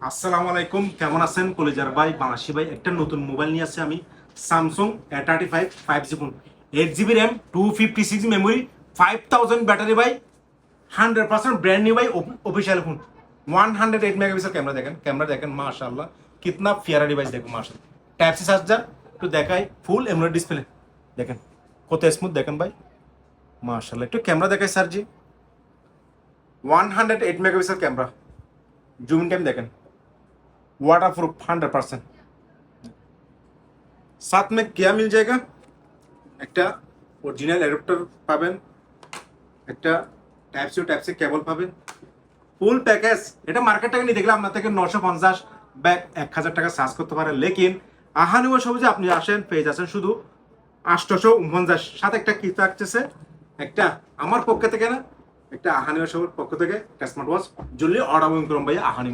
আসসালামু আলাইকুম, কেমন আছেন কলেজার ভাই বাংলাদেশি ভাই? একটা নতুন মোবাইল নিয়ে আসছে আমি, Samsung A35 5G phone, 8 GB RAM, 256 memory, 5000 battery ভাই, 100% ব্র্যান্ড নিউ ভাই, অফিসিয়াল ফোন। 108 মেগাপিক্সেল ক্যামেরা, দেখেন ক্যামেরা দেখেন, মাশাআল্লাহ কিতনা প্যারা ডিভাইস, দেখো মাশাআল্লাহ। টাইপ সি চার্জার একটু দেখাই, ফুল এমোলেড ডিসপ্লে দেখেন কত স্মুথ, দেখেন ভাই মাশাআল্লাহ। একটু ক্যামেরা দেখাই স্যার জি, 108 মেগাপিক্সেল ক্যামেরা, জুম টাইম দেখেন, वाटरप्रूफ 100%। साथ में क्या मिल जाएगा, একটা অরিজিনাল অ্যাডাপ্টার পাবেন, একটা টাইপ সি কেবল পাবেন, ফুল প্যাকেজ। এটা মার্কেট থেকে নিয়ে দেখলে আপনার থেকে 950 বা 1000 টাকা চার্জ করতে পারে, লেকিন আহানুয়া সবুজে আপনি আসেন পেয়ে যাচ্ছেন শুধু 849। সাথে একটা কি থাকতেছে, একটা আমার পক্ষ থেকে না, একটা আহানুয়া সবুজ পক্ষ থেকে একটা স্মার্ট ওয়াচ জলদি অর্ডার করুন ভাই আহানি।